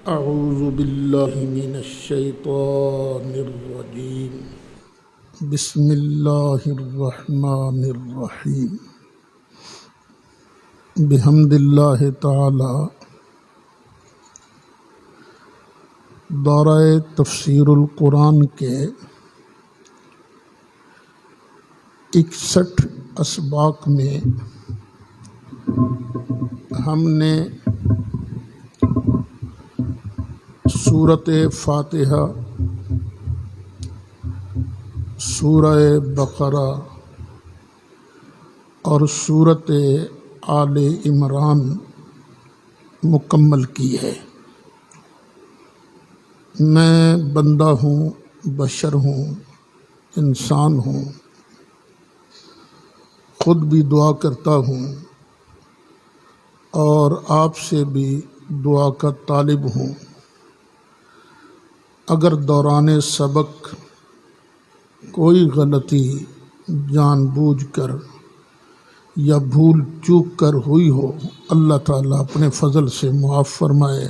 أعوذ بالله من الشيطان الرجيم بسم الله الرحمن الرحيم بحمد الله تعالی دورہ تفسیر القرآن کے 61 اسباق میں ہم نے سورۃ فاتحہ، سورہ بقرہ اور سورۃ آل عمران مکمل کی ہے۔ میں بندہ ہوں، بشر ہوں، انسان ہوں، خود بھی دعا کرتا ہوں اور آپ سے بھی دعا کا طالب ہوں۔ اگر دوران سبق کوئی غلطی جان بوجھ کر یا بھول چوک کر ہوئی ہو، اللہ تعالیٰ اپنے فضل سے معاف فرمائے،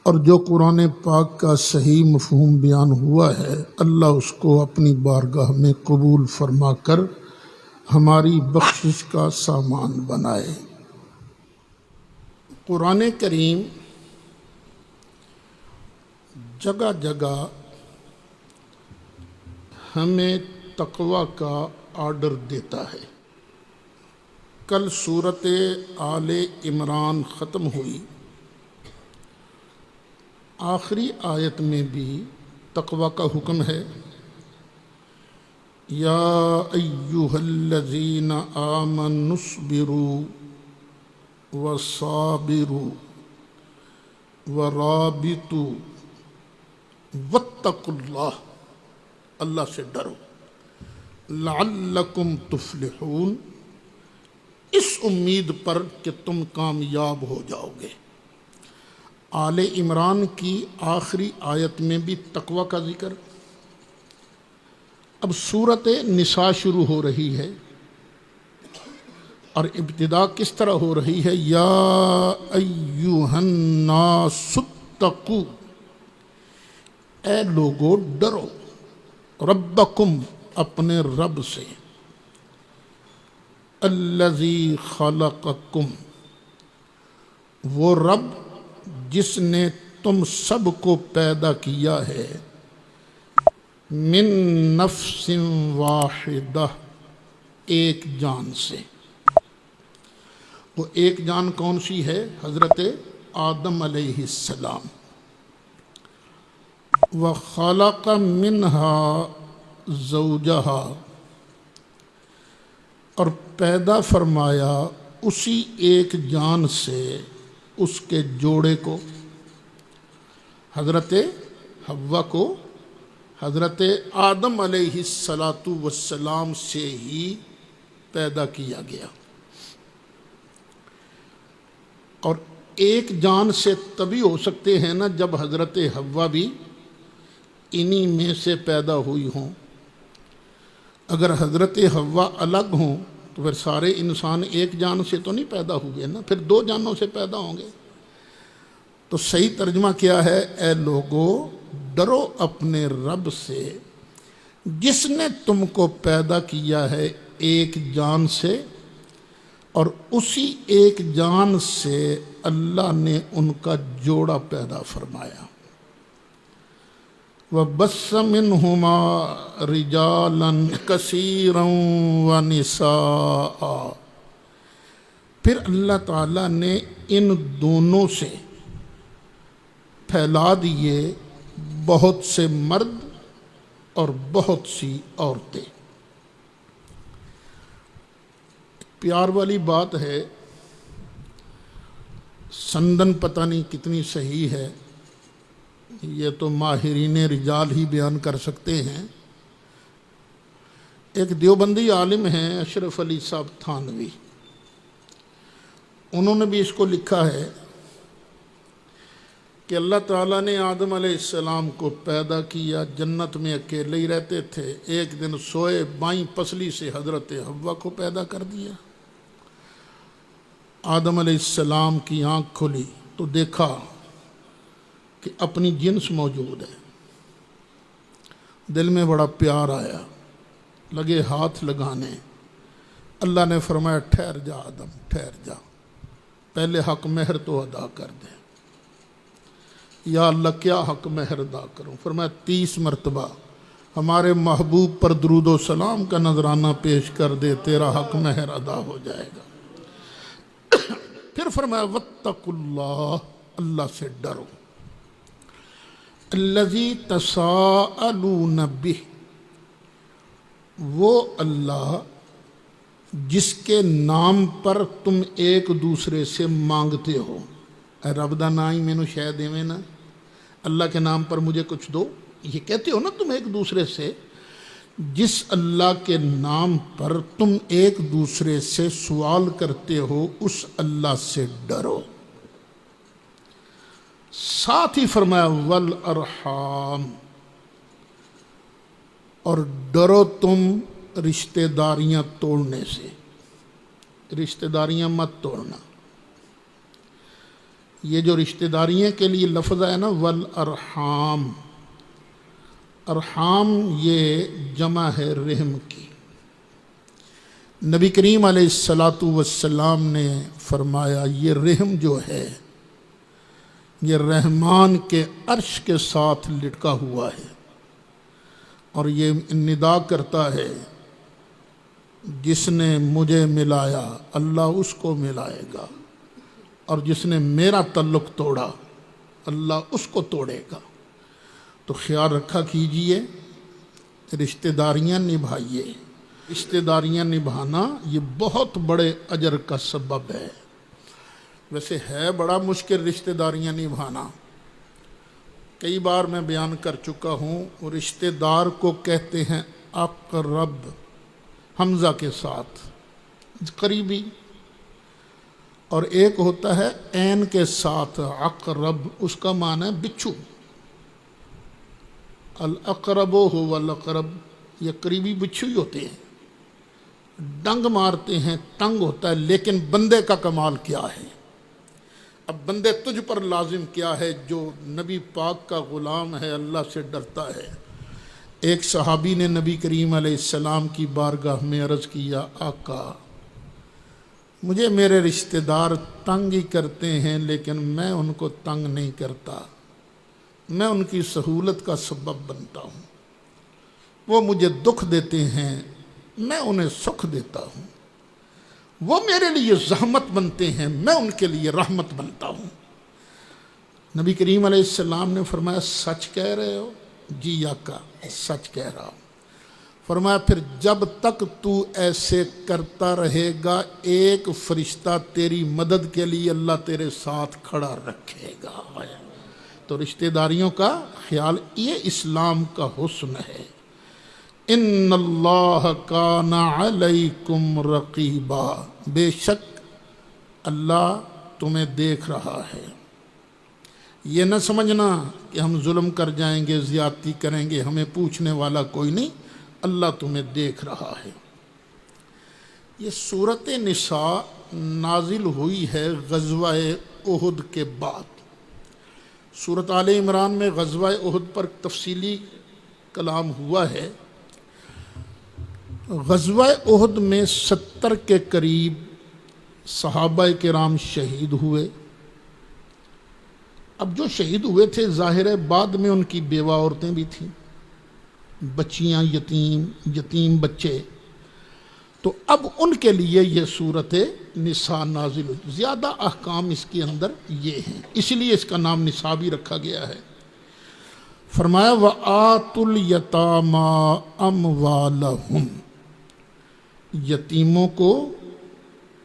اور جو قرآن پاک کا صحیح مفہوم بیان ہوا ہے، اللہ اس کو اپنی بارگاہ میں قبول فرما کر ہماری بخشش کا سامان بنائے۔ قرآن کریم جگہ جگہ ہمیں تقوی کا آرڈر دیتا ہے۔ کل سورۃ آل عمران ختم ہوئی، آخری آیت میں بھی تقوی کا حکم ہے۔ یا ایھا الذین آمنوا اصبروا وصابروا ورابطوا واتقوا اللہ، اللہ سے ڈرو، لعلکم تفلحون، اس امید پر کہ تم کامیاب ہو جاؤ گے۔ آل عمران کی آخری آیت میں بھی تقوی کا ذکر۔ اب سورۃ نساء شروع ہو رہی ہے اور ابتدا کس طرح ہو رہی ہے؟ یا ایھا الناس اتقوا، اے لوگو ڈرو، ربکم، اپنے رب سے، الذی خلقکم، وہ رب جس نے تم سب کو پیدا کیا ہے، من نفس واحدہ، ایک جان سے۔ وہ ایک جان کون سی ہے؟ حضرت آدم علیہ السلام۔ وَخَلَقَ مِنْهَا زَوْجَهَا، اور پیدا فرمایا اسی ایک جان سے اس کے جوڑے کو، حضرت حوا کو حضرت آدم علیہ السلام سے ہی پیدا کیا گیا۔ اور ایک جان سے تبھی ہو سکتے ہیں نا جب حضرت حوا بھی انہی میں سے پیدا ہوئی ہوں۔ اگر حضرت حوا الگ ہوں تو پھر سارے انسان ایک جان سے تو نہیں پیدا ہوئے نا، پھر دو جانوں سے پیدا ہوں گے۔ تو صحیح ترجمہ کیا ہے؟ اے لوگو ڈرو اپنے رب سے جس نے تم کو پیدا کیا ہے ایک جان سے، اور اسی ایک جان سے اللہ نے ان کا جوڑا پیدا فرمایا۔ وَبَثَّ مِنْهُمَا رِجَالًا كَثِيرًا وَنِسَاءً، پھر اللہ تعالیٰ نے ان دونوں سے پھیلا دیے بہت سے مرد اور بہت سی عورتیں۔ پیار والی بات ہے، سندن پتہ نہیں کتنی صحیح ہے، یہ تو ماہرین رجال ہی بیان کر سکتے ہیں۔ ایک دیوبندی عالم ہیں اشرف علی صاحب تھانوی، انہوں نے بھی اس کو لکھا ہے کہ اللہ تعالیٰ نے آدم علیہ السلام کو پیدا کیا، جنت میں اکیلے ہی رہتے تھے، ایک دن سوئے، بائیں پسلی سے حضرت حوا کو پیدا کر دیا۔ آدم علیہ السلام کی آنکھ کھلی تو دیکھا کہ اپنی جنس موجود ہے، دل میں بڑا پیار آیا، لگے ہاتھ لگانے، اللہ نے فرمایا ٹھہر جا آدم، ٹھہر جا، پہلے حق مہر تو ادا کر دے۔ یا اللہ کیا حق مہر ادا کروں؟ فرمایا 30 مرتبہ ہمارے محبوب پر درود و سلام کا نذرانہ پیش کر دے، تیرا حق مہر ادا ہو جائے گا۔ پھر فرمایا واتقوا اللہ، اللہ سے ڈرو، الذی تساءلون بہ، وہ اللہ جس کے نام پر تم ایک دوسرے سے مانگتے ہو۔ اے رب دا نام ہی مینوں شے دیویں نا، اللہ کے نام پر مجھے کچھ دو، یہ کہتے ہو نا تم ایک دوسرے سے۔ جس اللہ کے نام پر تم ایک دوسرے سے سوال کرتے ہو اس اللہ سے ڈرو۔ ساتھ ہی فرمایا والارحام، اور ڈرو تم رشتہ داریاں توڑنے سے، رشتہ داریاں مت توڑنا۔ یہ جو رشتہ داریاں کے لیے لفظ ہے نا والارحام، ارحام یہ جمع ہے رحم کی۔ نبی کریم علیہ السلام نے فرمایا یہ رحم جو ہے یہ رحمان کے عرش کے ساتھ لٹکا ہوا ہے، اور یہ ندا کرتا ہے جس نے مجھے ملایا اللہ اس کو ملائے گا، اور جس نے میرا تعلق توڑا اللہ اس کو توڑے گا۔ تو خیال رکھا کیجئے، رشتہ داریاں نبھائیے۔ رشتہ داریاں نبھانا یہ بہت بڑے اجر کا سبب ہے۔ ویسے ہے بڑا مشکل رشتہ داریاں نبھانا، کئی بار میں بیان کر چکا ہوں۔ رشتہ دار کو کہتے ہیں اقرب، حمزہ کے ساتھ قریبی، اور ایک ہوتا ہے عین کے ساتھ اقرب، اس کا معنی ہے بچھو۔ الاقرب هو الاقرب، یہ قریبی بچھو ہی ہوتے ہیں، ڈنگ مارتے ہیں، تنگ ہوتا ہے، لیکن بندے کا کمال کیا ہے؟ اب بندے تجھ پر لازم کیا ہے جو نبی پاک کا غلام ہے، اللہ سے ڈرتا ہے۔ ایک صحابی نے نبی کریم علیہ السلام کی بارگاہ میں عرض کیا آقا مجھے میرے رشتہ دار تنگ ہی کرتے ہیں لیکن میں ان کو تنگ نہیں کرتا، میں ان کی سہولت کا سبب بنتا ہوں، وہ مجھے دکھ دیتے ہیں میں انہیں سکھ دیتا ہوں، وہ میرے لیے زحمت بنتے ہیں میں ان کے لیے رحمت بنتا ہوں۔ نبی کریم علیہ السلام نے فرمایا سچ کہہ رہے ہو؟ جی آقا سچ کہہ رہا ہوں۔ فرمایا پھر جب تک تو ایسے کرتا رہے گا ایک فرشتہ تیری مدد کے لیے اللہ تیرے ساتھ کھڑا رکھے گا۔ تو رشتہ داریوں کا خیال، یہ اسلام کا حسن ہے۔ ان اللہ کان علیکم رقیبا، بے شک اللہ تمہیں دیکھ رہا ہے۔ یہ نہ سمجھنا کہ ہم ظلم کر جائیں گے، زیادتی کریں گے، ہمیں پوچھنے والا کوئی نہیں، اللہ تمہیں دیکھ رہا ہے۔ یہ سورۃ نساء نازل ہوئی ہے غزوہ احد کے بعد۔ سورۃ آل عمران میں غزوہ احد پر تفصیلی کلام ہوا ہے۔ غزوہ احد میں 70 کے قریب صحابہ کرام شہید ہوئے۔ اب جو شہید ہوئے تھے ظاہر ہے بعد میں ان کی بیوہ عورتیں بھی تھیں، بچیاں، یتیم بچے، تو اب ان کے لیے یہ سورۃ نساء نازل ہوئی۔ زیادہ احکام اس کے اندر یہ ہیں، اس لیے اس کا نام نساء بھی رکھا گیا ہے۔ فرمایا وَآتُوا الْيَتَامَىٰ أَمْوَالَهُمْ، یتیموں کو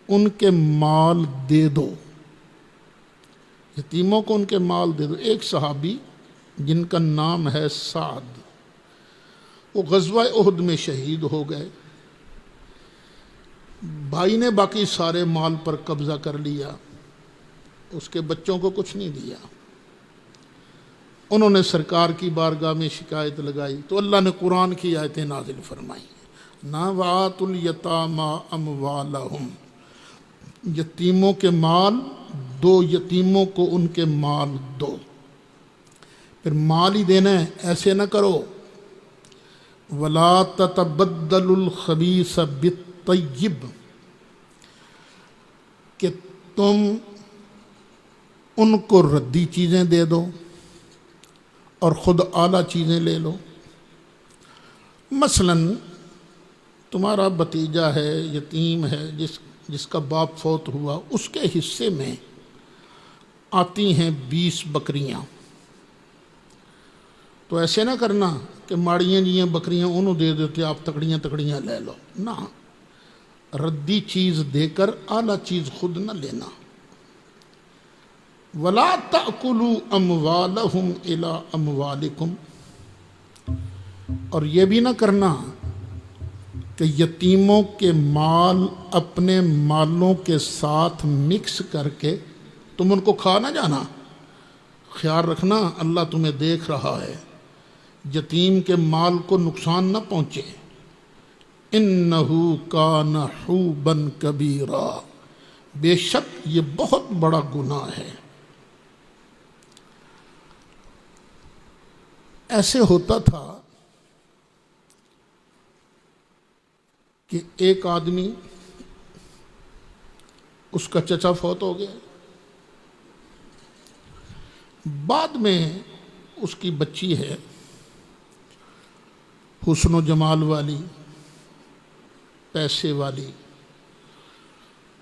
ان کے مال دے دو، یتیموں کو ان کے مال دے دو۔ ایک صحابی جن کا نام ہے سعد، وہ غزوہ احد میں شہید ہو گئے، بھائی نے باقی سارے مال پر قبضہ کر لیا، اس کے بچوں کو کچھ نہیں دیا۔ انہوں نے سرکار کی بارگاہ میں شکایت لگائی تو اللہ نے قرآن کی آیتیں نازل فرمائی، نہ وَآتُوا الْيَتَامَىٰ أَمْوَالَهُمْ، یتیموں کے مال دو، یتیموں کو ان کے مال دو۔ پھر مال ہی دینا ہے، ایسے نہ کرو. وَلَا تَتَبَدَّلُ الْخَبِيثَ بِالطَّيِّبِ، کہ تم ان کو ردی چیزیں دے دو اور خود اعلیٰ چیزیں لے لو. مثلا تمہارا بھتیجا ہے، یتیم ہے، جس کا باپ فوت ہوا، اس کے حصے میں آتی ہیں 20 بکریاں. تو ایسے نہ کرنا کہ ماڑیاں جیاں بکریاں انہوں دے دیتے، آپ تکڑیاں تکڑیاں لے لو. نہ، ردی چیز دے کر اعلیٰ چیز خود نہ لینا. وَلَا تَأْكُلُوا أَمْوَالَهُمْ إِلَىٰ أَمْوَالِكُمْ، اور یہ بھی نہ کرنا کہ یتیموں کے مال اپنے مالوں کے ساتھ مکس کر کے تم ان کو کھا نہ جانا. خیال رکھنا اللہ تمہیں دیکھ رہا ہے، یتیم کے مال کو نقصان نہ پہنچے. إِنَّهُ كَانَ حُوبًا كَبِيرًا، بے شک یہ بہت بڑا گناہ ہے. ایسے ہوتا تھا کہ ایک آدمی، اس کا چچا فوت ہو گیا، بعد میں اس کی بچی ہے حسن و جمال والی، پیسے والی،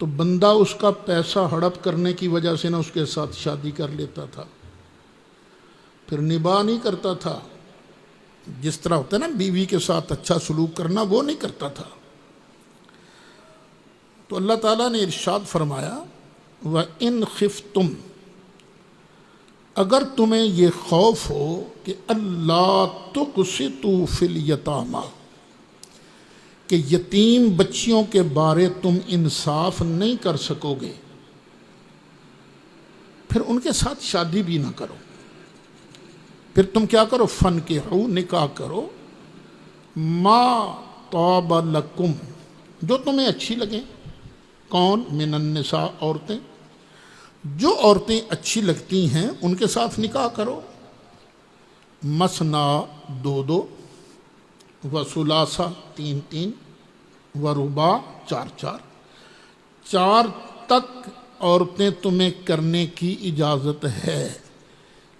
تو بندہ اس کا پیسہ ہڑپ کرنے کی وجہ سے نہ اس کے ساتھ شادی کر لیتا تھا، پھر نباہ نہیں کرتا تھا. جس طرح ہوتا ہے نا بیوی کے ساتھ اچھا سلوک کرنا، وہ نہیں کرتا تھا. تو اللہ تعالیٰ نے ارشاد فرمایا وَإِنْ خِفْتُمْ، اگر تمہیں یہ خوف ہو کہ اللہ تقسطوا فی الیتامی، کہ یتیم بچیوں کے بارے تم انصاف نہیں کر سکو گے، پھر ان کے ساتھ شادی بھی نہ کرو. پھر تم کیا کرو؟ فَانْكِحُوا، نکاح کرو، مَا طَابَ لَكُمْ، جو تمہیں اچھی لگیں. کون؟ من النساء، عورتیں، جو عورتیں اچھی لگتی ہیں ان کے ساتھ نکاح کرو. مثنا، 2 وثلاثہ، 3 ورباع، 4 4 تک عورتیں تمہیں کرنے کی اجازت ہے،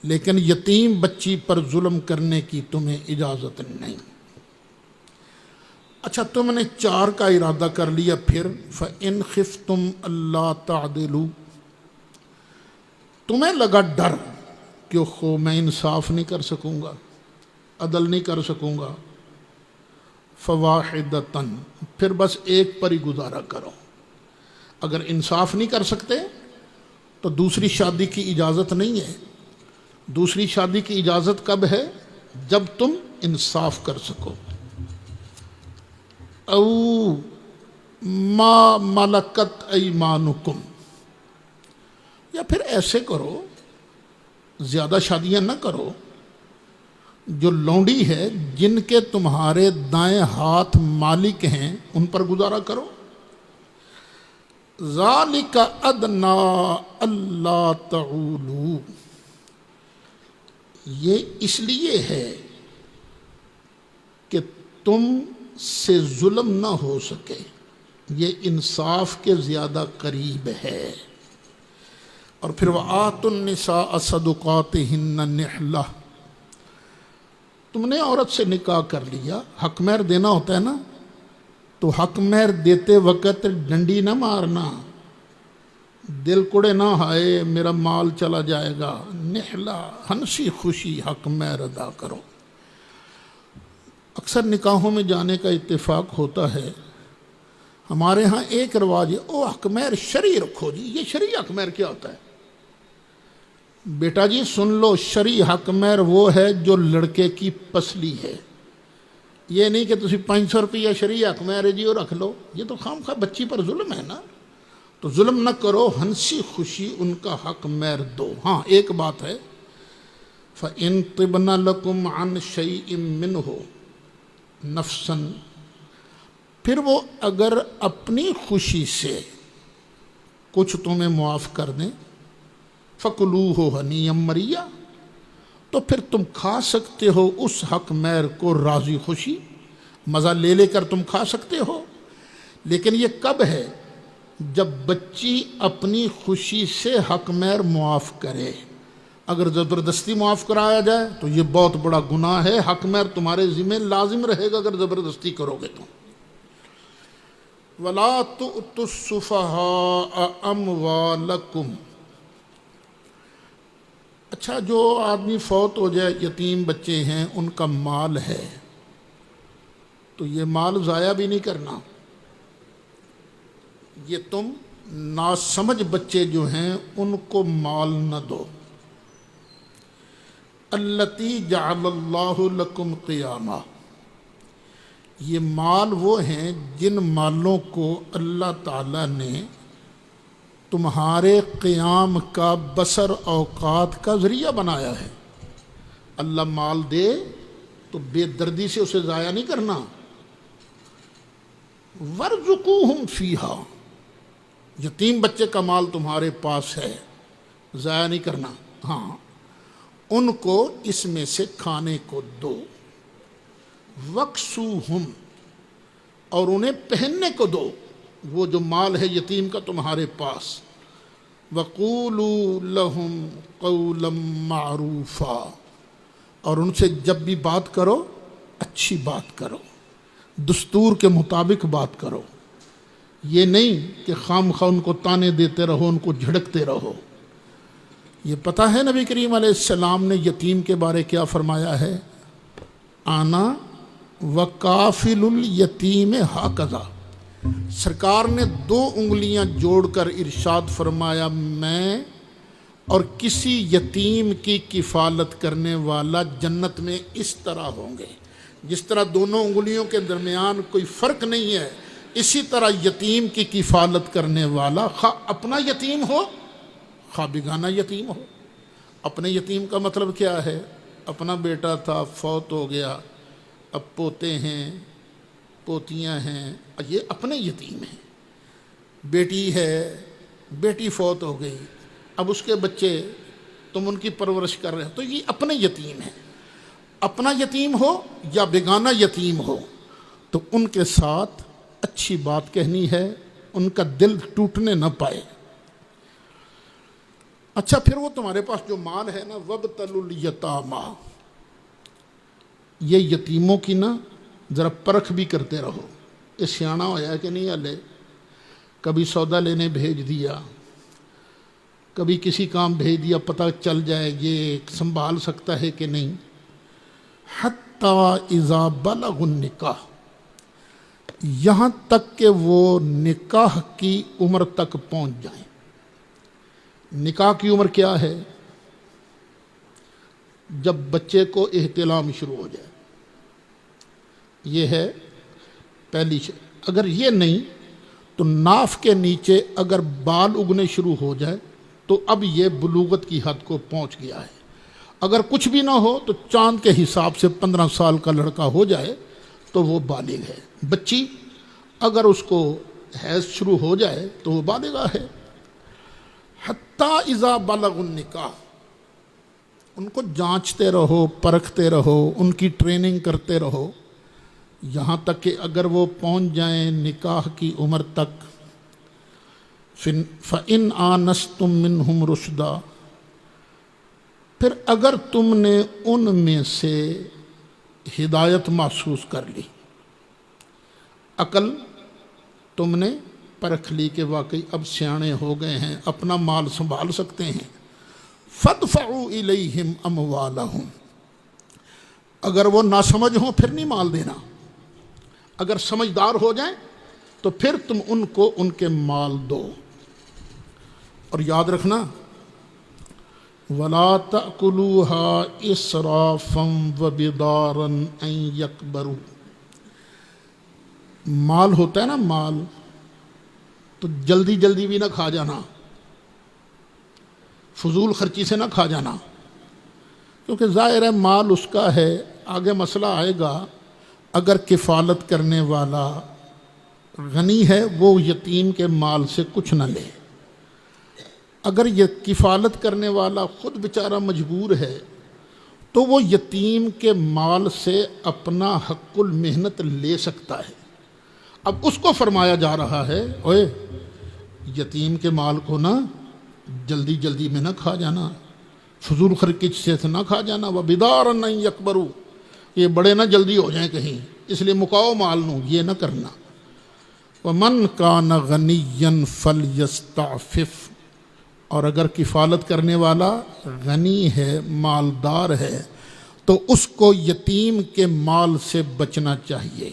لیکن یتیم بچی پر ظلم کرنے کی تمہیں اجازت نہیں. اچھا، تم نے 4 کا ارادہ کر لیا، پھر فَإِنْ خِفْتُمْ أَلَّا تَعْدِلُوا، تمہیں لگا ڈر کہ میں انصاف نہیں کر سکوں گا، عدل نہیں کر سکوں گا، فَوَاحِدَةً، پھر بس ایک پر ہی گزارا کرو. اگر انصاف نہیں کر سکتے تو دوسری شادی کی اجازت نہیں ہے. دوسری شادی کی اجازت کب ہے؟ جب تم انصاف کر سکو. او ما ملکت ایمانکم، یا پھر ایسے کرو، زیادہ شادیاں نہ کرو، جو لونڈی ہے جن کے تمہارے دائیں ہاتھ مالک ہیں ان پر گزارا کرو. ذالک ادنی الا تعولوا، یہ اس لیے ہے کہ تم سے ظلم نہ ہو سکے، یہ انصاف کے زیادہ قریب ہے. اور پھر وَآتُوا النِّسَاءَ صَدُقَاتِهِنَّ نِحْلَةً، تم نے عورت سے نکاح کر لیا، حق مہر دینا ہوتا ہے نا، تو حق مہر دیتے وقت ڈنڈی نہ مارنا، دل کوڑے نہ ہائے میرا مال چلا جائے گا. نحلہ، ہنسی خوشی حق مہر ادا کرو. اکثر نکاحوں میں جانے کا اتفاق ہوتا ہے. ہمارے ہاں ایک رواج ہے، او حق مہر شرعی رکھو جی. یہ شرعی حق مہر کیا ہوتا ہے؟ بیٹا جی سن لو، شرعی حق مہر وہ ہے جو لڑکے کی پسلی ہے. یہ نہیں کہ تسی 500 روپیہ شرعی حق مہر ہے جی وہ رکھ لو، یہ تو خام خواہ بچی پر ظلم ہے نا. تو ظلم نہ کرو، ہنسی خوشی ان کا حق مہر دو. ہاں ایک بات ہے، فَإِن طِبْنَ لَكُمْ عَنْ شَيْءٍ مِّنْهُ نَفْسًا، پھر وہ اگر اپنی خوشی سے کچھ تمہیں معاف کر دیں، فَكُلُوهُ هَنِيًّا مَرِيًّا، تو پھر تم کھا سکتے ہو اس حق مہر کو راضی خوشی، مزہ لے لے کر تم کھا سکتے ہو، لیکن یہ کب ہے؟ جب بچی اپنی خوشی سے حق مہر معاف کرے۔ اگر زبردستی معاف کرایا جائے تو یہ بہت بڑا گناہ ہے، حق مہر تمہارے ذمہ لازم رہے گا اگر زبردستی کرو گے تو۔ وَلَا تُؤْتُوا السُّفَهَاءَ أَمْوَالَكُمْ۔ اچھا، جو آدمی فوت ہو جائے، یتیم بچے ہیں، ان کا مال ہے، تو یہ مال ضائع بھی نہیں کرنا۔ یہ تم ناسمجھ بچے جو ہیں ان کو مال نہ دو۔ التی جعل اللہ لکم قیاما، یہ مال وہ ہیں جن مالوں کو اللہ تعالیٰ نے تمہارے قیام کا، بسر اوقات کا ذریعہ بنایا ہے۔ اللہ مال دے تو بے دردی سے اسے ضائع نہیں کرنا۔ وَارْزُقُوهُمْ فِيهَا، یتیم بچے کا مال تمہارے پاس ہے، ضائع نہیں کرنا، ہاں ان کو اس میں سے کھانے کو دو۔ وَاكْسُوهُمْ، اور انہیں پہننے کو دو، وہ جو مال ہے یتیم کا تمہارے پاس۔ وَقُولُوا لَهُمْ قَوْلًا مَعْرُوفًا، اور ان سے جب بھی بات کرو اچھی بات کرو، دستور کے مطابق بات کرو، یہ نہیں کہ خام خواہ ان کو تانے دیتے رہو، ان کو جھڑکتے رہو۔ یہ پتہ ہے نبی کریم علیہ السلام نے یتیم کے بارے کیا فرمایا ہے؟ آنا وکافل الیتیم ہاکذا، سرکار نے 2 انگلیاں جوڑ کر ارشاد فرمایا، میں اور کسی یتیم کی کفالت کرنے والا جنت میں اس طرح ہوں گے۔ جس طرح دونوں انگلیوں کے درمیان کوئی فرق نہیں ہے، اسی طرح یتیم کی کفالت کرنے والا، خواہ اپنا یتیم ہو خواہ بیگانہ یتیم ہو۔ اپنے یتیم کا مطلب کیا ہے؟ اپنا بیٹا تھا، فوت ہو گیا، اب پوتے ہیں، پوتیاں ہیں، یہ اپنے یتیم ہیں۔ بیٹی ہے، بیٹی فوت ہو گئی، اب اس کے بچے تم ان کی پرورش کر رہے ہو، تو یہ اپنے یتیم ہیں۔ اپنا یتیم ہو یا بیگانہ یتیم ہو تو ان کے ساتھ اچھی بات کہنی ہے، ان کا دل ٹوٹنے نہ پائے۔ اچھا، پھر وہ تمہارے پاس جو مال ہے نا، وَابْتَلُوا الْيَتَامَى، یہ یتیموں کی نا ذرا پرکھ بھی کرتے رہو، یہ سیاںا ہوا ہے کہ نہیں ہلے، کبھی سودا لینے بھیج دیا، کبھی کسی کام بھیج دیا، پتہ چل جائے یہ سنبھال سکتا ہے کہ نہیں۔ حَتَّى إِذَا بَلَغُوا النِّكَاحَ، یہاں تک کہ وہ نکاح کی عمر تک پہنچ جائیں۔ نکاح کی عمر کیا ہے؟ جب بچے کو احتلام شروع ہو جائے، یہ ہے پہلی شے۔ اگر یہ نہیں تو ناف کے نیچے اگر بال اگنے شروع ہو جائے تو اب یہ بلوغت کی حد کو پہنچ گیا ہے۔ اگر کچھ بھی نہ ہو تو چاند کے حساب سے 15 سال کا لڑکا ہو جائے تو وہ بالغ ہے۔ بچی اگر اس کو حیض شروع ہو جائے تو وہ بالغہ ہے۔ حتیٰ اذا بلغ النکاح، ان کو جانچتے رہو، پرکھتے رہو، ان کی ٹریننگ کرتے رہو، یہاں تک کہ اگر وہ پہنچ جائیں نکاح کی عمر تک۔ فَإِنْ آنَسْتُم مِّنْهُمْ رُشْدًا، پھر اگر تم نے ان میں سے ہدایت محسوس کر لی، عقل تم نے پرکھ لی کہ واقعی اب سیانے ہو گئے ہیں، اپنا مال سنبھال سکتے ہیں، فَادْفَعُوا إِلَيْهِمْ أَمْوَالَهُمْ، اگر وہ ناسمجھ ہوں پھر نہیں مال دینا، اگر سمجھدار ہو جائیں تو پھر تم ان کو ان کے مال دو۔ اور یاد رکھنا، وَلَا تَأْكُلُوهَا إِسْرَافًا وَبِدَارًا أَن يَكْبَرُوا، مال ہوتا ہے نا، مال تو جلدی جلدی بھی نہ کھا جانا، فضول خرچی سے نہ کھا جانا، کیونکہ ظاہر ہے مال اس کا ہے، آگے مسئلہ آئے گا۔ اگر کفالت کرنے والا غنی ہے وہ یتیم کے مال سے کچھ نہ لے، اگر یہ کفالت کرنے والا خود بیچارہ مجبور ہے تو وہ یتیم کے مال سے اپنا حق المحنت لے سکتا ہے۔ اب اس کو فرمایا جا رہا ہے اوئے یتیم کے مال کو نہ جلدی جلدی میں نہ کھا جانا، فضول خرچ سے نہ کھا جانا، وہ بیدار نہ یکبرو، یہ بڑے نہ جلدی ہو جائیں کہیں، اس لیے مکاؤ مال نو، یہ نہ کرنا۔ وَمَنْ كَانَ غَنِيًّا فَلْيَسْتَعْفِفْ، اور اگر کفالت کرنے والا غنی ہے، مالدار ہے، تو اس کو یتیم کے مال سے بچنا چاہیے۔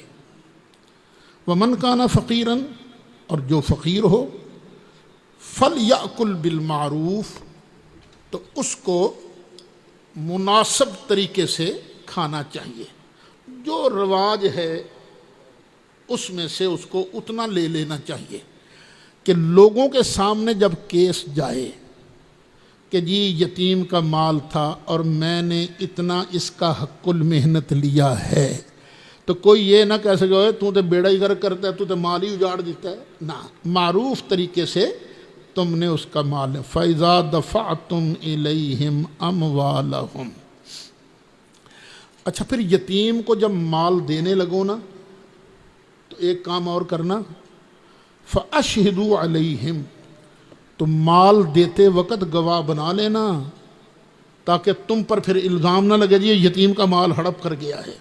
وَمَنْ كَانَ فَقِيرًا، اور جو فقیر ہو، فَلْيَأْكُلْ بِالْمَعْرُوفِ، تو اس کو مناسب طریقے سے کھانا چاہیے، جو رواج ہے اس میں سے اس کو اتنا لے لینا چاہیے کہ لوگوں کے سامنے جب کیس جائے کہ جی یتیم کا مال تھا اور میں نے اتنا اس کا حق المحنت لیا ہے، تو کوئی یہ نہ کہہ سکے تو تے بیڑا ہی غرق کرتا ہے، تو تے مال ہی اجاڑ دیتا ہے، نہ، معروف طریقے سے تم نے اس کا مال ہے۔ فَإِذَا دَفَعْتُمْ إِلَيْهِمْ أَمْوَالَهُمْ، اچھا پھر یتیم کو جب مال دینے لگو نا تو ایک کام اور کرنا، فَأَشْهِدُوا عَلَيْهِمْ، تو مال دیتے وقت گواہ بنا لینا تاکہ تم پر پھر الزام نہ لگے جی یتیم کا مال ہڑپ کر گیا ہے،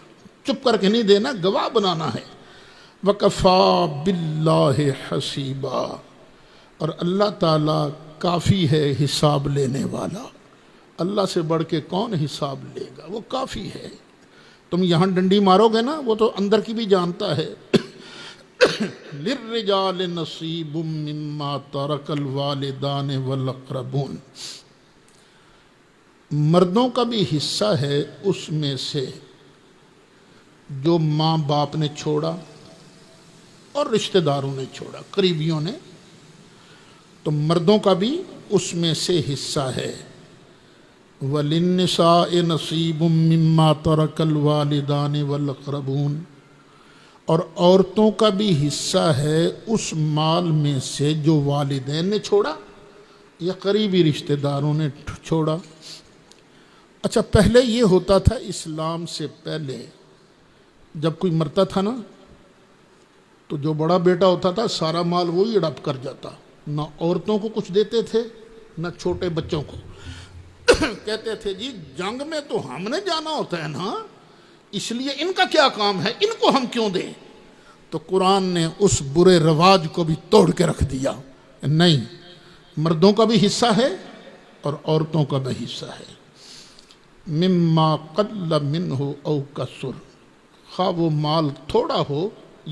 چپ کر کے نہیں دینا، گواہ بنانا ہے۔ وَكَفَى بِاللَّهِ حَسِيبًا، اور اللہ تعالیٰ کافی ہے حساب لینے والا، اللہ سے بڑھ کے کون حساب لے گا، وہ کافی ہے۔ تم یہاں ڈنڈی مارو گے نا، وہ تو اندر کی بھی جانتا ہے۔ لِلرِّجَالِ نَصِيبٌ مِّمَّا تَرَكَ الْوَالِدَانِ وَالْأَقْرَبُونَ، مردوں کا بھی حصہ ہے اس میں سے جو ماں باپ نے چھوڑا اور رشتہ داروں نے چھوڑا، قریبیوں نے، تو مردوں کا بھی اس میں سے حصہ ہے۔ وَلِلنِّسَاءِ نَصِيبٌ مِّمَّا تَرَكَ الْوَالِدَانِ وَالْأَقْرَبُونَ، اور عورتوں کا بھی حصہ ہے اس مال میں سے جو والدین نے چھوڑا یا قریبی رشتہ داروں نے چھوڑا۔ اچھا پہلے یہ ہوتا تھا اسلام سے پہلے، جب کوئی مرتا تھا نا تو جو بڑا بیٹا ہوتا تھا سارا مال وہی ہڑپ کر جاتا، نہ عورتوں کو کچھ دیتے تھے نہ چھوٹے بچوں کو۔ کہتے تھے جی جنگ میں تو ہم نے جانا ہوتا ہے نا، اس لیے ان کا کیا کام ہے، ان کو ہم کیوں دیں؟ تو قرآن نے اس برے رواج کو بھی توڑ کے رکھ دیا، نہیں، مردوں کا بھی حصہ ہے اور عورتوں کا بھی حصہ ہے۔ مما قل منہ او کثر، خواہ وہ مال تھوڑا ہو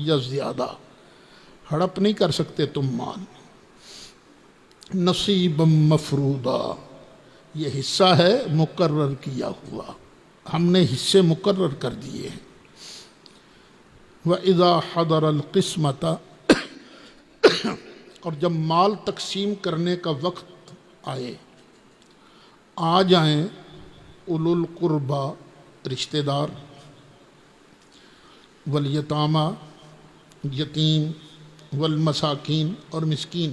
یا زیادہ، ہڑپ نہیں کر سکتے تم مال۔ نصیبا مفروضا، یہ حصہ ہے مقرر کیا ہوا، ہم نے حصے مقرر کر دیے ہیں۔ وَإِذَا حَضَرَ الْقِسْمَةَ، اور جب مال تقسیم کرنے کا وقت آئے، آ جائیں اولو القربا، رشتہ دار، والیتامہ، یتیم، والمساکین، اور مسکین،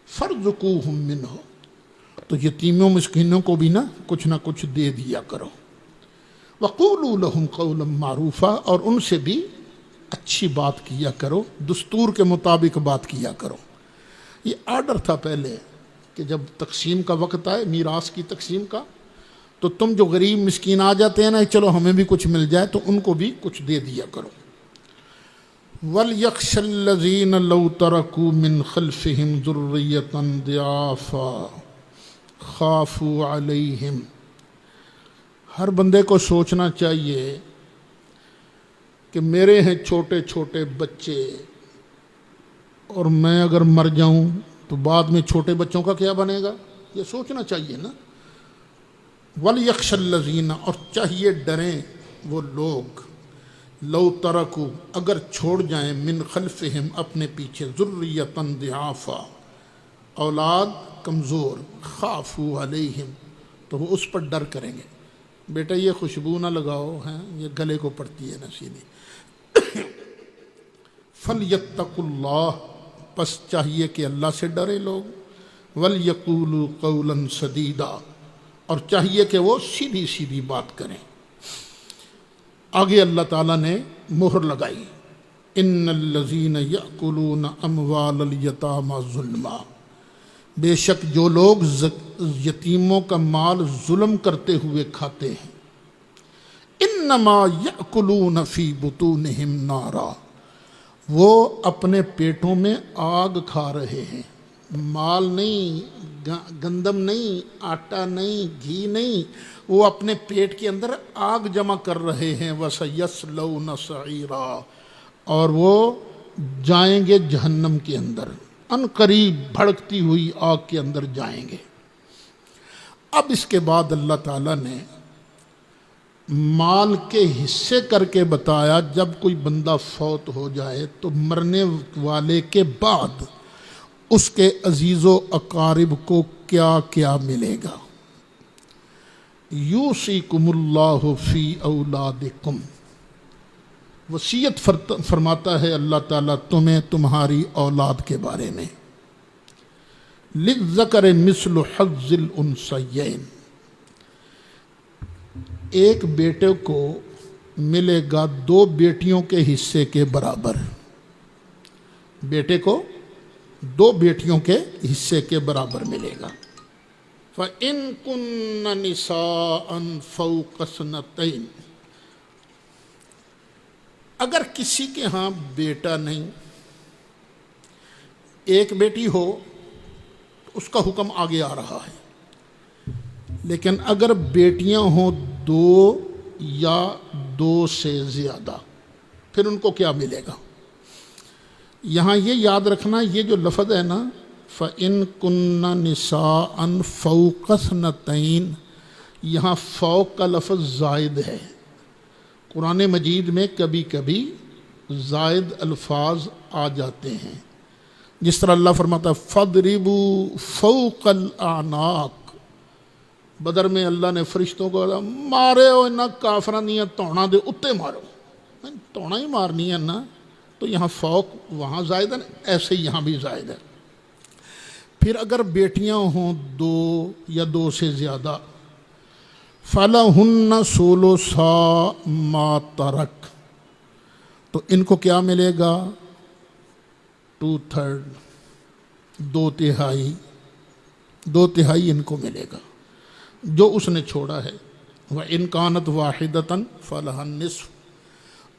فَارْزُقُوهُم مِّنْهُ، تو یتیموں مسکینوں کو بھی کچھ نہ کچھ دے دیا کرو۔ وَقُولُوا لَهُمْ قَوْلًا مَّعْرُوفًا، اور ان سے بھی اچھی بات کیا کرو، دستور کے مطابق بات کیا کرو۔ یہ آرڈر تھا پہلے کہ جب تقسیم کا وقت آئے، میراث کی تقسیم کا، تو تم جو غریب مسکین آ جاتے ہیں نا چلو ہمیں بھی کچھ مل جائے، تو ان کو بھی کچھ دے دیا کرو۔ وَلْيَخْشَ الَّذِينَ لَوْ تَرَكُوا مِنْ خَلْفِهِمْ ذُرِّيَّةً ضِعَافًا خَافُوا عَلَيْهِمْ، ہر بندے کو سوچنا چاہیے کہ میرے ہیں چھوٹے چھوٹے بچے، اور میں اگر مر جاؤں تو بعد میں چھوٹے بچوں کا کیا بنے گا، یہ سوچنا چاہیے نا۔ وَلْيَخْشَ الَّذِينَ، اور چاہیے ڈریں وہ لوگ، لو ترکو، اگر چھوڑ جائیں، من خلفہم، اپنے پیچھے، ذریۃ ضعافا، اولاد کمزور، خافوا علیہم، تو وہ اس پر ڈر کریں گے، بیٹا یہ خوشبو نہ لگاؤ، ہیں یہ گلے کو پڑتی ہے نا سیدھی۔ فَلْيَتَّقُوا اللَّهَ، پس چاہیے کہ اللہ سے ڈرے لوگ، وَلْيَقُولُوا قَوْلًا سَدِيدًا، اور چاہیے کہ وہ سیدھی سیدھی بات کریں۔ آگے اللہ تعالیٰ نے مہر لگائی، ان الذین یأکلون اموال الیتامی ظلما، بے شک جو لوگ یتیموں کا مال ظلم کرتے ہوئے کھاتے ہیں، انما یأکلون فی بطونہم نارا، وہ اپنے پیٹوں میں آگ کھا رہے ہیں، مال نہیں، گندم نہیں، آٹا نہیں، گھی نہیں، وہ اپنے پیٹ کے اندر آگ جمع کر رہے ہیں۔ وَسَيَصْلَوْنَ سَعِيرًا، اور وہ جائیں گے جہنم کے اندر، ان قریب بھڑکتی ہوئی آگ کے اندر جائیں گے۔ اب اس کے بعد اللہ تعالیٰ نے مال کے حصے کر کے بتایا، جب کوئی بندہ فوت ہو جائے تو مرنے والے کے بعد اس کے عزیز و اقارب کو کیا کیا ملے گا۔ یوصیکم اللہ فی اولادکم، وصیت فرماتا ہے اللہ تعالیٰ تمہیں تمہاری اولاد کے بارے میں۔ للذکر مثل حظ الانثیین، ایک بیٹے کو ملے گا دو بیٹیوں کے حصے کے برابر، بیٹے کو دو بیٹیوں کے حصے کے برابر ملے گا۔ فَإِن كُنَّ نِسَاءً فَوْقَ اثْنَتَيْنِ، اگر کسی کے ہاں بیٹا نہیں، ایک بیٹی ہو تو اس کا حکم آگے آ رہا ہے، لیکن اگر بیٹیاں ہوں دو یا دو سے زیادہ، پھر ان کو کیا ملے گا؟ یہاں یہ یاد رکھنا، یہ جو لفظ ہے نا فَإِن كُنَّ نِسَاءً فَوْقَ اثْنَتَيْنِ، یہاں فوق کا لفظ زائد ہے۔ قرآن مجید میں کبھی کبھی زائد الفاظ آ جاتے ہیں، جس طرح اللہ فرماتا ہے فَاضْرِبُوا فَوْقَ الْأَعْنَاقِ، بدر میں اللہ نے فرشتوں کو کہا مارے ہو انہاں کافراں دیاں توڑاں دے اتے مارو، توڑاں ہی مارنی ہے نا، تو یہاں فوق وہاں زائد ہے، ایسے ہی یہاں بھی زائد ہے۔ پھر اگر بیٹیاں ہوں دو یا دو سے زیادہ، فَلَهُنَّ ثُلُثَا مَا تَرَكَ، تو ان کو کیا ملے گا؟ 2/3، دو تہائی ان کو ملے گا جو اس نے چھوڑا ہے۔ وَإِن كَانَتْ وَاحِدَةً فَلَهَا النِّصْفُ،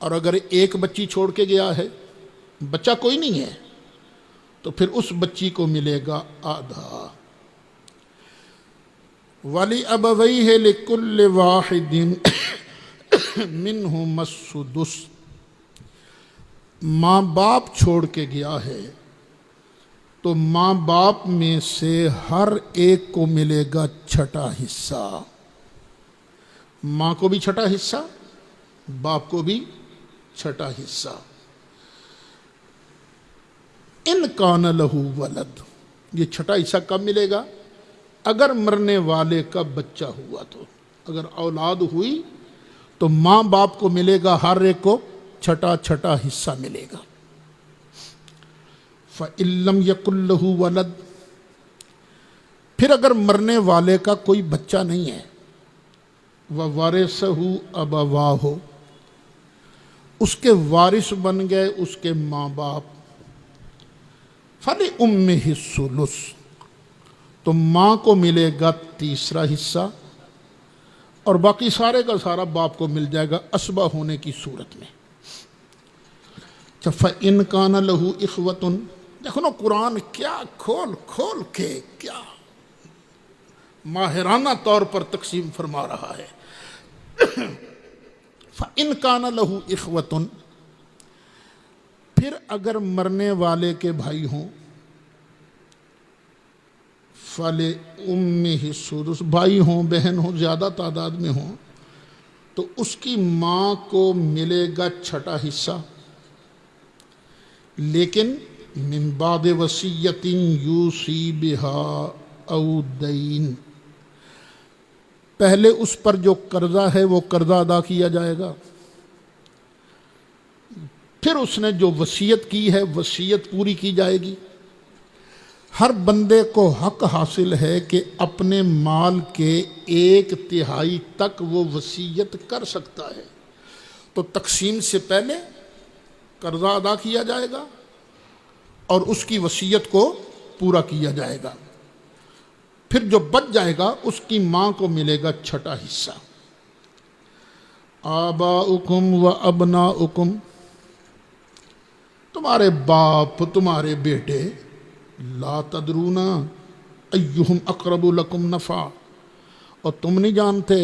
اور اگر ایک بچی چھوڑ کے گیا ہے، بچہ کوئی نہیں ہے، تو پھر اس بچی کو ملے گا آدھا۔ وَلِأَبَوَيْهِ لِكُلِّ وَاحِدٍ مِّنْهُمَا السُّدُسُ، ماں باپ چھوڑ کے گیا ہے تو ماں باپ میں سے ہر ایک کو ملے گا چھٹا حصہ، ماں کو بھی چھٹا حصہ، باپ کو بھی چھٹا حصہ۔ ان کان لہو ولد، یہ چھٹا حصہ کب ملے گا؟ اگر مرنے والے کا بچہ ہوا، تو اگر اولاد ہوئی تو ماں باپ کو ملے گا ہر ایک کو چھٹا چھٹا حصہ ملے گا۔ فَإِن لَّمْ يَكُن لَّهُ وَلَدٌ، پھر اگر مرنے والے کا کوئی بچہ نہیں ہے، وَوَرِثَهُ أَبَوَاهُ، اس کے وارث بن گئے اس کے ماں باپ، فَلِأُمِّهِ الثُّلُثُ، تو ماں کو ملے گا تیسرا حصہ، اور باقی سارے کا سارا باپ کو مل جائے گا اسبہ ہونے کی صورت میں۔ فَإِن كَانَ لَهُ إِخْوَةٌ، دیکھو نا قرآن کیا کھول کھول کے کیا ماہرانہ طور پر تقسیم فرما رہا ہے۔ فَإِن كَانَ لَهُ إِخْوَةٌ، پھر اگر مرنے والے کے بھائی ہوں، فَلِأُمِّهِ السُّدُسُ، بھائی ہوں بہن ہوں زیادہ تعداد میں ہوں، تو اس کی ماں کو ملے گا چھٹا حصہ، لیکن من بعد وصیۃ یوصی بها او دین، پہلے اس پر جو قرضہ ہے وہ قرضہ ادا کیا جائے گا، پھر اس نے جو وصیت کی ہے وصیت پوری کی جائے گی۔ ہر بندے کو حق حاصل ہے کہ اپنے مال کے 1/3 تک وہ وصیت کر سکتا ہے، تو تقسیم سے پہلے قرضہ ادا کیا جائے گا اور اس کی وصیت کو پورا کیا جائے گا، پھر جو بچ جائے گا اس کی ماں کو ملے گا 6واں حصہ۔ آباؤکم و ابناؤکم، تمہارے باپ تمہارے بیٹے، لا تدرون ایہم اقرب لکم نفعا، اور تم نہیں جانتے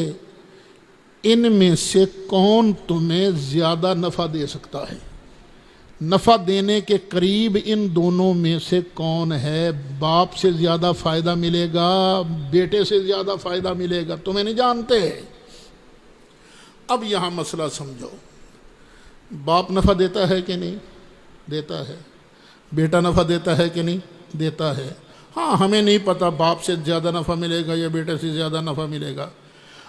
ان میں سے کون تمہیں زیادہ نفع دے سکتا ہے، نفع دینے کے قریب ان دونوں میں سے کون ہے، باپ سے زیادہ فائدہ ملے گا، بیٹے سے زیادہ فائدہ ملے گا، تمہیں نہیں جانتے۔ اب یہاں مسئلہ سمجھو، باپ نفع دیتا ہے کہ نہیں؟ دیتا ہے۔ بیٹا نفع دیتا ہے کہ نہیں؟ دیتا ہے۔ ہاں ہمیں نہیں پتہ باپ سے زیادہ نفع ملے گا یا بیٹے سے زیادہ نفع ملے گا،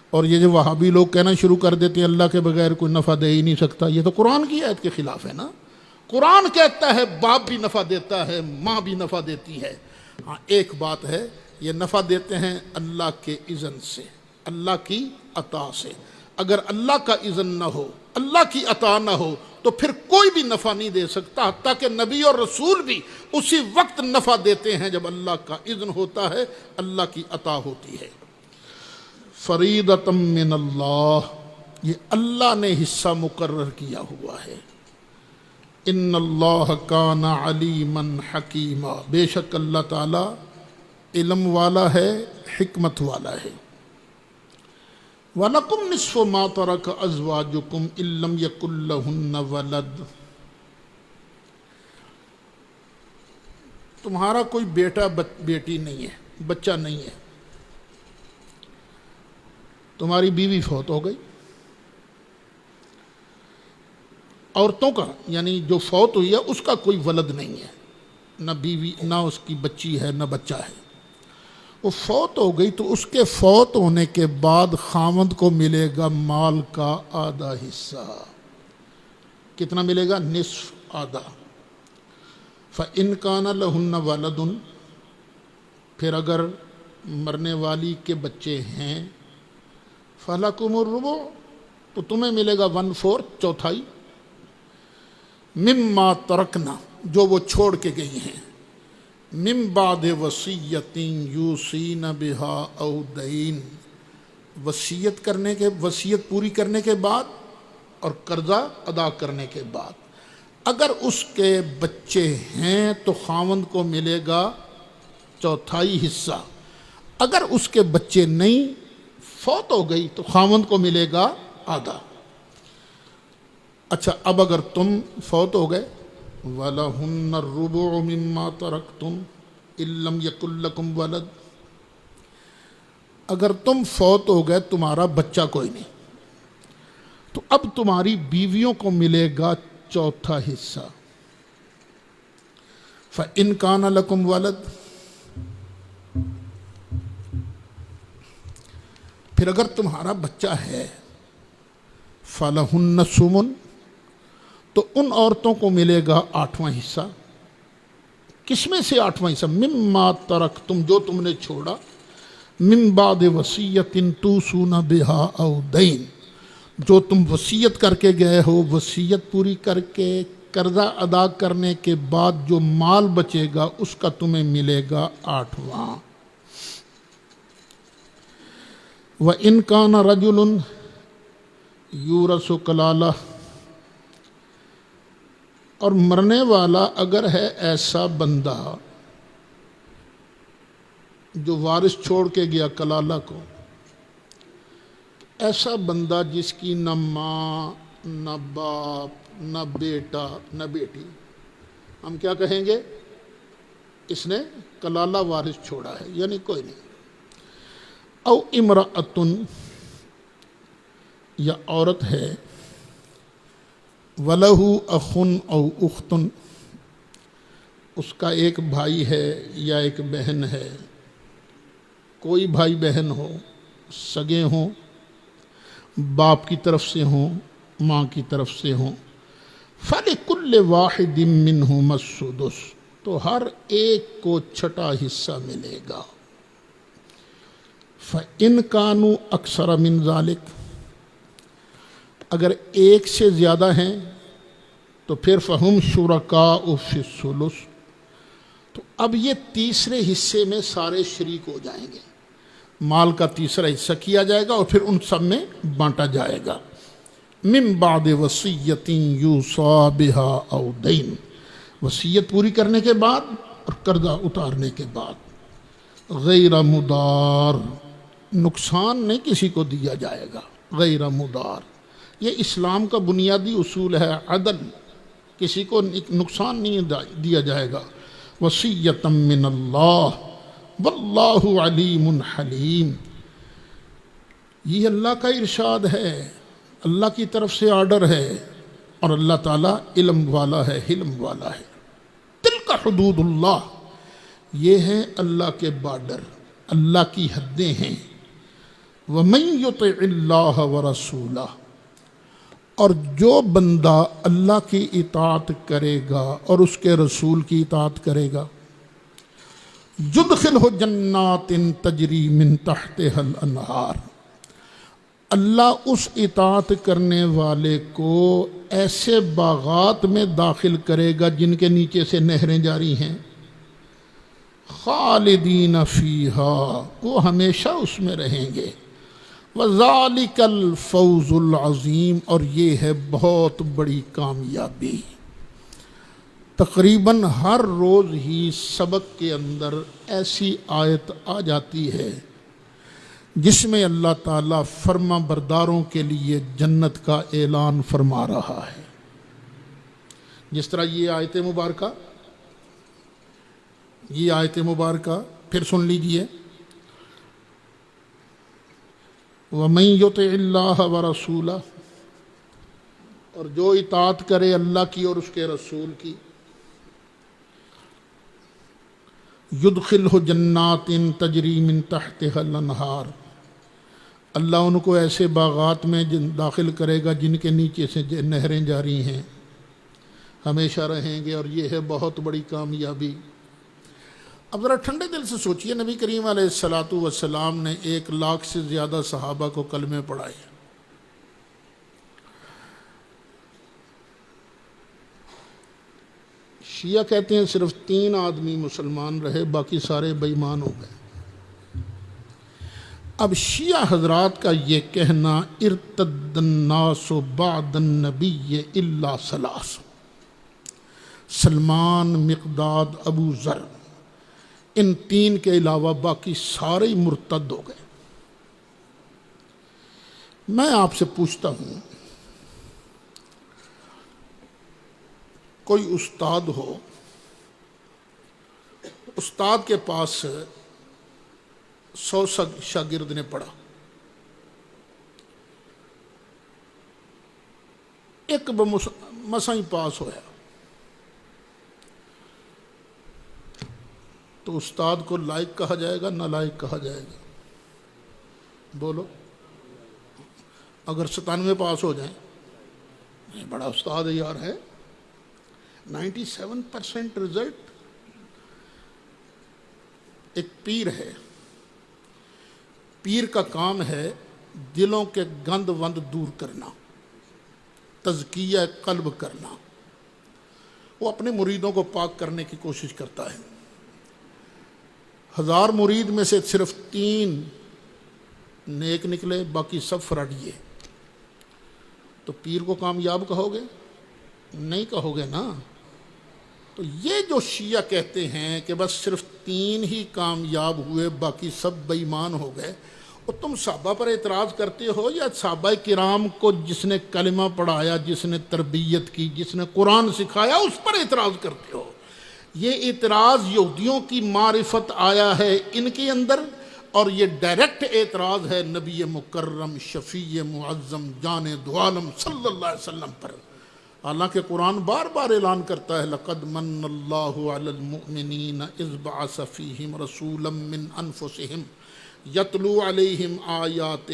اور یہ جو وہابی لوگ کہنا شروع کر دیتے ہیں اللہ کے بغیر کوئی نفع دے ہی نہیں سکتا، یہ تو قرآن کی آیت کے خلاف ہے نا۔ قرآن کہتا ہے باپ بھی نفع دیتا ہے، ماں بھی نفع دیتی ہے۔ ہاں ایک بات ہے، یہ نفع دیتے ہیں اللہ کے اذن سے، اللہ کی عطا سے۔ اگر اللہ کا اذن نہ ہو، اللہ کی عطا نہ ہو، تو پھر کوئی بھی نفع نہیں دے سکتا، حتیٰ کہ نبی اور رسول بھی اسی وقت نفع دیتے ہیں جب اللہ کا اذن ہوتا ہے، اللہ کی عطا ہوتی ہے۔ فریضۃ من اللہ، یہ اللہ نے حصہ مقرر کیا ہوا ہے۔ ان اللہ کان علیما حکیما، بے شک اللہ تعالی علم والا ہے، حکمت والا ہے۔ وَلَكُمْ نِصْفُ مَا تَرَكَ أَزْوَاجُكُمْ إِن لَّمْ يَكُن لَّهُنَّ وَلَدٌ، تمہارا کوئی بیٹا بیٹی نہیں ہے، بچہ نہیں ہے، تمہاری بیوی فوت ہو گئی، عورتوں کا یعنی جو فوت ہوئی ہے اس کا کوئی ولد نہیں ہے، نہ بیوی نہ اس کی بچی ہے نہ بچہ ہے، وہ فوت ہو گئی تو اس کے فوت ہونے کے بعد خاوند کو ملے گا مال کا آدھا حصہ۔ کتنا ملے گا؟ نصف، آدھا۔ فَإِن كَانَ لَهُنَّ وَلَدٌ، پھر اگر مرنے والی کے بچے ہیں، فَلَكُمُ الرُّبُعُ، تو تمہیں ملے گا 1/4، چوتھائی، مِمَّا تَرَكْنَا، جو وہ چھوڑ کے گئی ہیں، من بعد وصیت یوصین بہا او دین، وصیت کرنے کے، وصیت پوری کرنے کے بعد اور قرضہ ادا کرنے کے بعد۔ اگر اس کے بچے ہیں تو خاوند کو ملے گا چوتھائی حصہ، اگر اس کے بچے نہیں، فوت ہو گئی، تو خاوند کو ملے گا آدھا۔ اچھا اب اگر تم فوت ہو گئے، وَلَهُنَّ الرُّبُعُ مِمَّا تَرَكْتُمْ إِن لَّمْ يَكُن لَّكُمْ وَلَدٌ، اگر تم فوت ہو گئے، تمہارا بچہ کوئی نہیں، تو اب تمہاری بیویوں کو ملے گا چوتھا حصہ۔ فَإِن كَانَ لَكُمْ وَلَدٌ، پھر اگر تمہارا بچہ ہے، فَلَهُنَّ الثُّمُنُ، تو ان عورتوں کو ملے گا 8واں حصہ۔ کس میں سے 8واں حصہ؟ مما ترکتم، جو تم نے چھوڑا، من بعد وصیت توصون بہا او دین، جو تم وصیت کر کے گئے ہو، وصیت پوری کر کے قرضہ ادا کرنے کے بعد جو مال بچے گا اس کا تمہیں ملے گا 8واں۔ وَإِن كَانَ رَجُلٌ يُورَثُ كَلَالَةً، اور مرنے والا اگر ہے ایسا بندہ جو وارث چھوڑ کے گیا کلالہ کو، ایسا بندہ جس کی نہ ماں نہ باپ نہ بیٹا نہ بیٹی، ہم کیا کہیں گے؟ اس نے کلالہ وارث چھوڑا ہے، یعنی کوئی نہیں۔ او امرأۃن، یا عورت ہے، وَلَهُ أَخٌ أَوْ أُخْتٌ، اس کا ایک بھائی ہے یا ایک بہن ہے، کوئی بھائی بہن ہو، سگے ہوں، باپ کی طرف سے ہوں، ماں کی طرف سے ہوں، فَلِكُلِّ وَاحِدٍ مِّنْهُمَا السُّدُسُ، تو ہر ایک کو چھٹا حصہ ملے گا۔ فَإِنْ كَانُوا أَكْثَرَ مِنْ ذَلِكَ، اگر ایک سے زیادہ ہیں تو پھر فَهُمْ شُرَكَاءُ فِي الثُّلُثِ، تو اب یہ تیسرے حصے میں سارے شریک ہو جائیں گے، مال کا تیسرا حصہ کیا جائے گا اور پھر ان سب میں بانٹا جائے گا۔ مِن بَعْدِ وَصِيَّةٍ يُوصَىٰ بِهَا أَوْ دَيْنٍ، وصیت پوری کرنے کے بعد اور قرضہ اتارنے کے بعد، غیر مدار، نقصان نہیں کسی کو دیا جائے گا، غیر مدار، یہ اسلام کا بنیادی اصول ہے، عدل، کسی کو نقصان نہیں دیا جائے گا۔ وصیۃ من اللہ واللہ علیم حلیم، یہ اللہ کا ارشاد ہے، اللہ کی طرف سے آرڈر ہے، اور اللہ تعالیٰ علم والا ہے، حلم والا ہے۔ تلک حدود اللہ، یہ ہے اللہ کے بارڈر، اللہ کی حدیں ہیں۔ وَمَن يُطِعِ اللَّهَ وَرَسُولَهُ، اور جو بندہ اللہ کی اطاعت کرے گا اور اس کے رسول کی اطاعت کرے گا، يُدْخِلْهُ جَنَّاتٍ تَجْرِي مِن تَحْتِهَا الْأَنْهَارُ، اللہ اس اطاعت کرنے والے کو ایسے باغات میں داخل کرے گا جن کے نیچے سے نہریں جاری ہیں، خالدین فیہا، وہ ہمیشہ اس میں رہیں گے۔ وَذَلِكَ الْفَوْزُ الْعَظِيمُ، اور یہ ہے بہت بڑی کامیابی۔ تقریباً ہر روز ہی سبق کے اندر ایسی آیت آ جاتی ہے جس میں اللہ تعالیٰ فرما برداروں کے لیے جنت کا اعلان فرما رہا ہے، جس طرح یہ آیت مبارکہ پھر سن لیجئے۔ وَمَن يُطِعِ اللَّهَ وَرَسُولَهُ، اور جو اطاعت کرے اللہ کی اور اس کے رسول کی، يُدْخِلْهُ جَنَّاتٍ تَجْرِي مِن تَحْتِهَا الْأَنْهَارُ، اللہ ان کو ایسے باغات میں داخل کرے گا جن کے نیچے سے نہریں جاری ہیں، ہمیشہ رہیں گے، اور یہ ہے بہت بڑی کامیابی۔ اب ذرا ٹھنڈے دل سے سوچئے، نبی کریم علیہ السلام نے 1,00,000 سے زیادہ صحابہ کو کلمے پڑھائے، شیعہ کہتے ہیں صرف 3 آدمی مسلمان رہے، باقی سارے بے ایمان ہو گئے۔ اب شیعہ حضرات کا یہ کہنا ارتد الناس بعد النبی الا ثلاث، سلمان، مقداد، ابو ذر، ان 3 کے علاوہ باقی سارے ہی مرتد ہو گئے۔ میں آپ سے پوچھتا ہوں، کوئی استاد ہو، استاد کے پاس 100 شاگرد نے پڑھا، ایک مسا ہی پاس ہویا، تو استاد کو لائق کہا جائے گا، نالائق کہا جائے گا؟ بولو۔ اگر 97 پاس ہو جائیں، بڑا استاد یار ہے، 97% رزلٹ۔ ایک پیر ہے، پیر کا کام ہے دلوں کے گند وند دور کرنا، تزکیہ قلب کرنا، وہ اپنے مریدوں کو پاک کرنے کی کوشش کرتا ہے۔ 1000 مرید میں سے صرف 3 نیک نکلے، باقی سب فراڈیے، تو پیر کو کامیاب کہو گے؟ نہیں کہو گے نا۔ تو یہ جو شیعہ کہتے ہیں کہ بس صرف 3 ہی کامیاب ہوئے، باقی سب بے ایمان ہو گئے، اور تم صحابہ پر اعتراض کرتے ہو یا صحابہ کرام کو جس نے کلمہ پڑھایا، جس نے تربیت کی، جس نے قرآن سکھایا، اس پر اعتراض کرتے ہو؟ یہ اعتراض یہودیوں کی معرفت آیا ہے ان کے اندر، اور یہ ڈائریکٹ اعتراض ہے نبی مکرم شفیع معظم جان دو عالم صلی اللہ علیہ وسلم پر۔ حالانکہ قرآن بار بار اعلان کرتا ہے لقد من اللہ علی المؤمنین اذ بعث فیہم رسولا من انفسہم یتلو علیہم آیاتہ،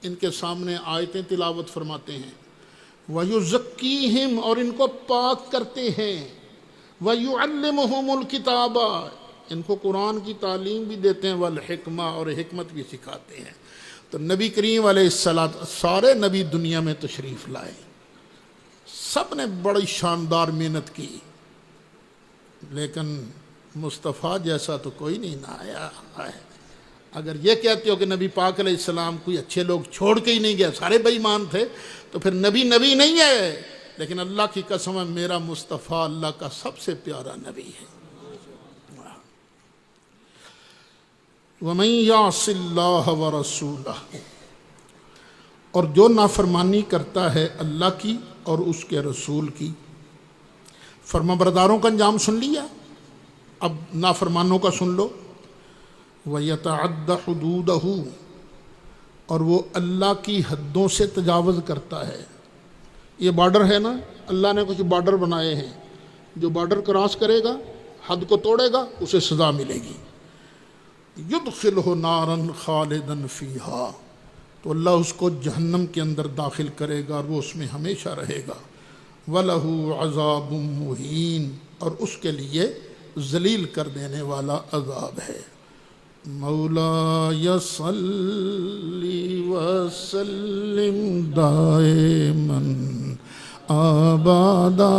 ان کے سامنے آیتیں تلاوت فرماتے ہیں، ویزکیہم، اور ان کو پاک کرتے ہیں، وَيُعَلِّمُهُمُ الْكِتَابَ، ان کو قرآن کی تعلیم بھی دیتے ہیں، والحکمہ، اور حکمت بھی سکھاتے ہیں۔ تو نبی کریم علیہ السلام، سارے نبی دنیا میں تشریف لائے، سب نے بڑی شاندار محنت کی، لیکن مصطفیٰ جیسا تو کوئی نہیں نہ آیا ہے۔ اگر یہ کہتے ہو کہ نبی پاک علیہ السلام کوئی اچھے لوگ چھوڑ کے ہی نہیں گیا، سارے بے ایمان تھے، تو پھر نبی نہیں ہے۔ لیکن اللہ کی قسم ہے، میرا مصطفیٰ اللہ کا سب سے پیارا نبی ہے۔ وَمَن يَعْصِ اللَّهَ وَرَسُولَهُ، اور جو نافرمانی کرتا ہے اللہ کی اور اس کے رسول کی۔ فرما برداروں کا انجام سن لیا، اب نافرمانوں کا سن لو۔ وَيَتَعَدَّ حُدُودَهُ، اور وہ اللہ کی حدوں سے تجاوز کرتا ہے۔ یہ بارڈر ہے نا، اللہ نے کچھ بارڈر بنائے ہیں، جو بارڈر کراس کرے گا، حد کو توڑے گا، اسے سزا ملے گی۔ يُدْخِلْهُ نَارًا خَالِدًا فِيهَا، تو اللہ اس کو جہنم کے اندر داخل کرے گا اور وہ اس میں ہمیشہ رہے گا۔ وَلَهُ عَذَابٌ مُّهِينٌ، اور اس کے لیے ذلیل کر دینے والا عذاب ہے۔ مولاي صل وسلم دائما ابدا